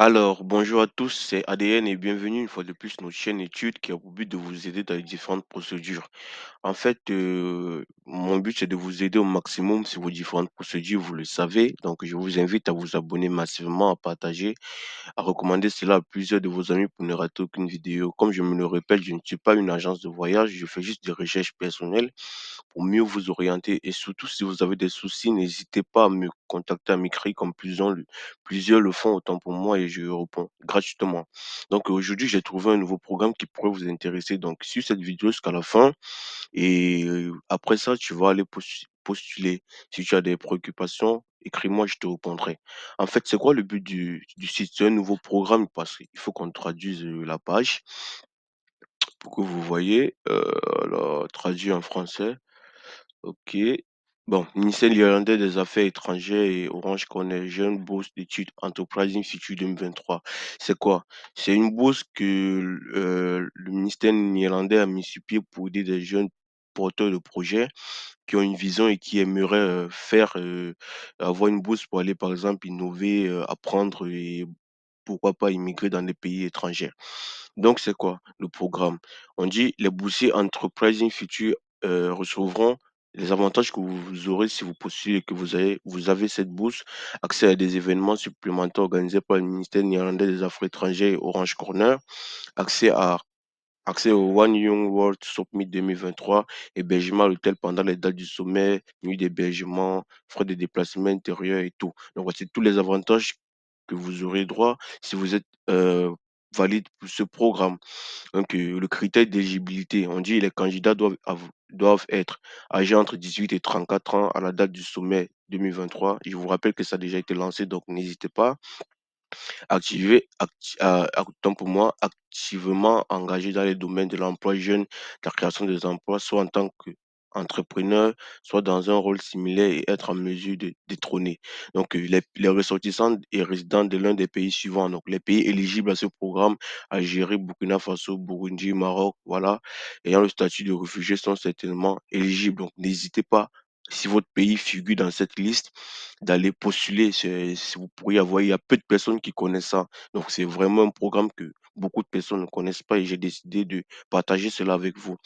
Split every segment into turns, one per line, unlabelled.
Alors, bonjour à tous, c'est ADN et bienvenue une fois de plus sur notre chaîne études qui a pour but de vous aider dans les différentes procédures. En fait, mon but c'est de vous aider au maximum sur vos différentes procédures, vous le savez. Donc, je vous invite à vous abonner massivement, à partager, à recommander cela à plusieurs de vos amis pour ne rater aucune vidéo. Comme je me le répète, je ne suis pas une agence de voyage, je fais juste des recherches personnelles pour mieux vous orienter et surtout si vous avez des soucis, n'hésitez pas à me contacter, à m'écrire comme plusieurs le font autant pour moi et je réponds gratuitement. Donc aujourd'hui, j'ai trouvé un nouveau programme qui pourrait vous intéresser. Donc suis cette vidéo jusqu'à la fin et après ça, tu vas aller postuler. Si tu as des préoccupations, écris-moi, je te répondrai. En fait, c'est quoi le but du site? C'est un nouveau programme parce qu'il faut qu'on traduise la page pour que vous voyez. Alors, traduit en français. OK. Bon, ministère néerlandais des Affaires étrangères et Orange connaît Jeune bourse d'études Enterprising Future 2023. C'est quoi? C'est une bourse que le ministère néerlandais a mis sur pied pour aider des jeunes porteurs de projets qui ont une vision et qui aimeraient, avoir une bourse pour aller, par exemple, innover, apprendre et pourquoi pas immigrer dans des pays étrangers. Donc c'est quoi le programme? On dit: «Les boursiers Enterprising Future, recevront les avantages que vous aurez si vous postulez et que vous avez cette bourse, accès à des événements supplémentaires organisés par le ministère néerlandais des Affaires étrangères et Orange Corner, accès à accès au One Young World Summit 2023, hébergement à l'hôtel pendant les dates du sommet, nuit d'hébergement, frais de déplacement intérieur et tout. Donc voici tous les avantages que vous aurez droit si vous êtes, valide pour ce programme. Donc, le critère d'éligibilité, on dit les candidats doivent être âgés entre 18 et 34 ans à la date du sommet 2023. Je vous rappelle que ça a déjà été lancé, donc n'hésitez pas. Autant pour moi, activement engagé dans les domaines de l'emploi jeune, de la création des emplois, soit en tant qu'entrepreneur, soit dans un rôle similaire et être en mesure de détrôner. Donc, les ressortissants et résidents de l'un des pays suivants, donc les pays éligibles à ce programme, Algérie, Burkina Faso, Burundi, Maroc, voilà, ayant le statut de réfugié sont certainement éligibles. Donc, n'hésitez pas, si votre pays figure dans cette liste, d'aller postuler. Vous pourriez avoir, il y a peu de personnes qui connaissent ça. Donc, c'est vraiment un programme que beaucoup de personnes ne connaissent pas et j'ai décidé de partager cela avec vous.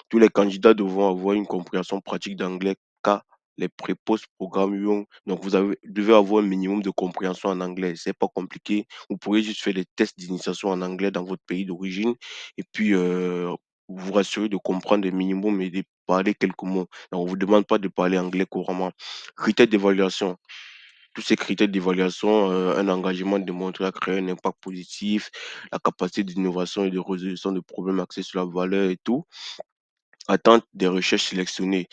Tous les candidats devront avoir une compréhension pratique d'anglais car les pré-post programmes donc devez avoir un minimum de compréhension en anglais. C'est pas compliqué. Vous pourrez juste faire des tests d'initiation en anglais dans votre pays d'origine et puis vous rassurer de comprendre le minimum et de parler quelques mots. Donc, on vous demande pas de parler anglais couramment. Critères d'évaluation. Tous ces critères d'évaluation, un engagement démontré à créer un impact positif, la capacité d'innovation et de résolution de problèmes axés sur la valeur et tout. Attente des recherches sélectionnées.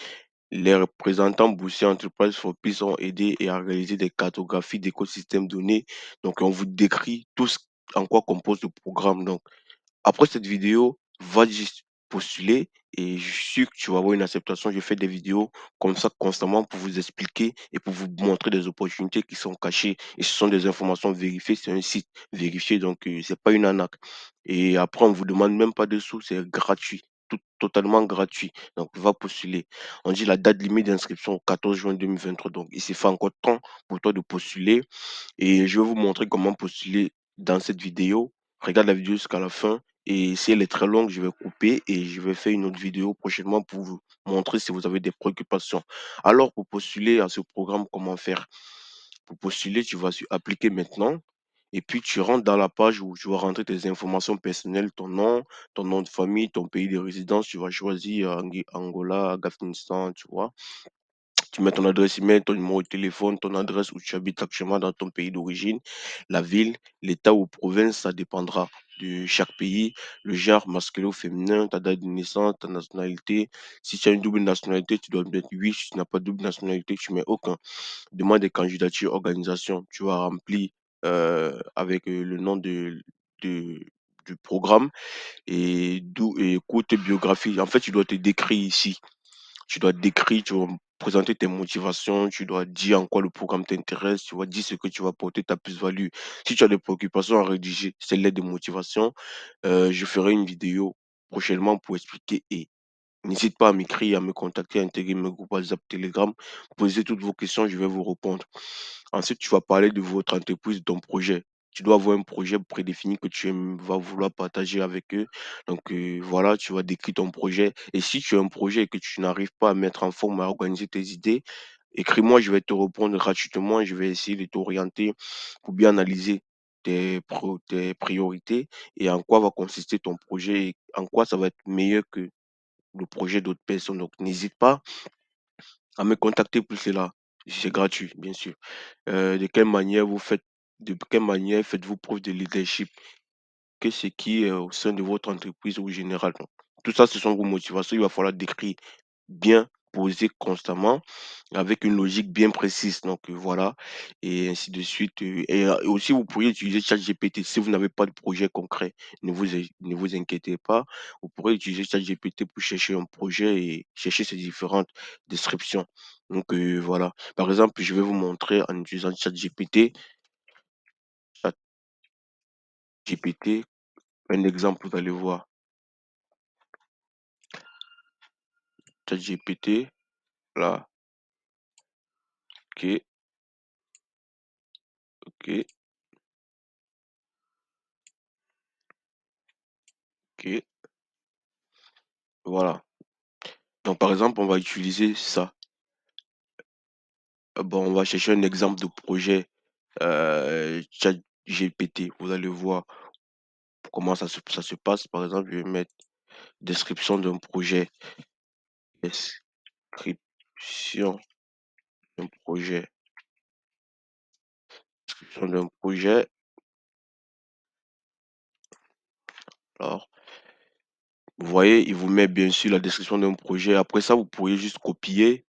Les représentants boursiers Enterprise for Peace ont aidé et à réaliser des cartographies d'écosystèmes donnés. Donc on vous décrit tout ce en quoi compose le programme. Donc après cette vidéo, va juste postuler et je suis sûr que tu vas avoir une acceptation. Je fais des vidéos comme ça constamment pour vous expliquer et pour vous montrer des opportunités qui sont cachées et ce sont des informations vérifiées. C'est un site vérifié, donc c'est pas une arnaque. Et après, on vous demande même pas de sous, c'est gratuit, totalement gratuit. Donc, va postuler. On dit la date limite d'inscription au 14 juin 2023. Donc, il s'est fait encore temps pour toi de postuler et je vais vous montrer comment postuler dans cette vidéo. Regarde la vidéo jusqu'à la fin et si elle est très longue, je vais couper et je vais faire une autre vidéo prochainement pour vous montrer si vous avez des préoccupations. Alors, pour postuler à ce programme, comment faire? Pour postuler, tu vas sur appliquer maintenant et puis tu rentres dans la page où tu vas rentrer tes informations personnelles, ton nom de famille, ton pays de résidence. Tu vas choisir Angola, Afghanistan, tu vois. Tu mets ton adresse email, ton numéro de téléphone, ton adresse où tu habites actuellement dans ton pays d'origine, la ville, l'État ou province, ça dépendra de chaque pays, le genre masculin ou féminin, ta date de naissance, ta nationalité. Si tu as une double nationalité, tu dois mettre oui. Si tu n'as pas de double nationalité, tu mets aucun. Demande de candidature, organisation. Tu vas remplir avec le nom de, du programme et, et courte biographie. En fait, tu dois te décrire ici. Tu dois décrire, tu dois présenter tes motivations, tu dois dire en quoi le programme t'intéresse, tu vas dire ce que tu vas apporter, ta plus-value. Si tu as des préoccupations à rédiger, c'est l'aide de motivation. Je ferai une vidéo prochainement pour expliquer et n'hésite pas à m'écrire, à me contacter, à intégrer mes groupes WhatsApp, Telegram. Posez toutes vos questions, je vais vous répondre. Ensuite, tu vas parler de votre entreprise, de ton projet. tu dois avoir un projet prédéfini que vas vouloir partager avec eux. Donc, voilà, tu vas décrire ton projet et si tu as un projet et que tu n'arrives pas à mettre en forme, à organiser tes idées, écris-moi, je vais te répondre gratuitement. Je vais essayer de t'orienter pour bien analyser tes priorités et en quoi va consister ton projet et en quoi ça va être meilleur que le projet d'autres personnes. Donc, n'hésite pas à me contacter pour cela. C'est gratuit, bien sûr. De quelle manière de quelle manière faites-vous preuve de leadership? Qu'est-ce qui est au sein de votre entreprise ou général? Donc, tout ça, ce sont vos motivations. Il va falloir décrire bien, poser constamment, avec une logique bien précise. Donc, voilà, et ainsi de suite. Et aussi, vous pourriez utiliser ChatGPT si vous n'avez pas de projet concret. Ne vous inquiétez pas. Vous pourrez utiliser ChatGPT pour chercher un projet et chercher ces différentes descriptions. Donc, voilà. Par exemple, je vais vous montrer en utilisant ChatGPT. ChatGPT, un exemple, vous allez voir. ChatGPT, là, OK, OK, OK, voilà. Donc, par exemple, on va utiliser ça. Bon, on va chercher un exemple de projet, ChatGPT. Vous allez voir comment ça se passe. Par exemple, je vais mettre description d'un projet, description d'un projet, description d'un projet. Alors, vous voyez, il vous met bien sûr la description d'un projet. Après ça, vous pourriez juste copier.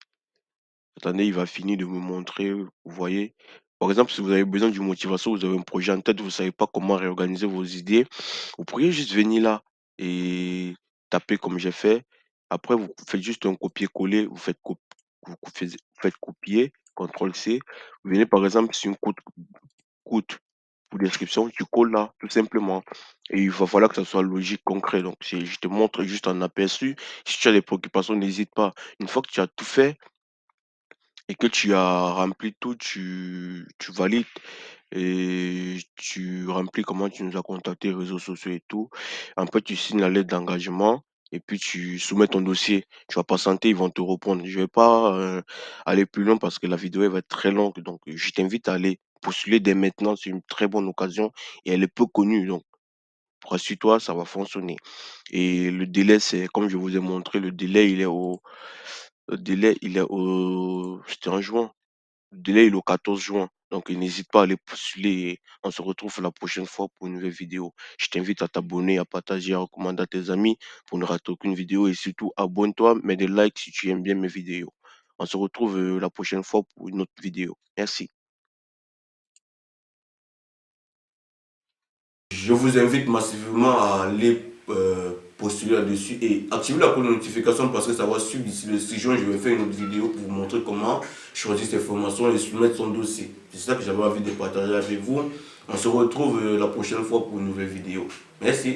Attendez, il va finir de me montrer, vous voyez? Par exemple, si vous avez besoin d'une motivation, vous avez un projet en tête, vous ne savez pas comment réorganiser vos idées, vous pourriez juste venir là et taper comme j'ai fait. Après, vous faites juste un copier-coller, vous faites copier, contrôle C. Vous venez par exemple sur une courte pour description, tu colles là, tout simplement. Et il va falloir que ça soit logique, concret. Donc, je te montre juste un aperçu. Si tu as des préoccupations, n'hésite pas. Une fois que tu as tout fait, et que tu as rempli tout, tu valides et tu remplis comment tu nous as contacté, réseaux sociaux et tout. Après, tu signes la lettre d'engagement et puis tu soumets ton dossier. Tu vas patienter, ils vont te répondre. Je vais pas aller plus loin parce que la vidéo elle va être très longue. Donc, je t'invite à aller postuler dès maintenant. C'est une très bonne occasion et elle est peu connue. Donc, rassure-toi, ça va fonctionner. Et le délai, c'est comme je vous ai montré, le délai, il est au, c'était en juin. Le délai il est au 14 juin. Donc, n'hésite pas à aller postuler et on se retrouve la prochaine fois pour une nouvelle vidéo. Je t'invite à t'abonner, à partager, à recommander à tes amis pour ne rater aucune vidéo et surtout abonne-toi, mets des likes si tu aimes bien mes vidéos. On se retrouve la prochaine fois pour une autre vidéo. Merci. Je vous invite massivement à aller postuler là-dessus et activer la cloche de notification parce que ça va suivre d'ici le 6 juin. Je vais faire une autre vidéo pour vous montrer comment choisir ces formations et soumettre son dossier. C'est ça que j'avais envie de partager avec vous. On se retrouve la prochaine fois pour une nouvelle vidéo. Merci.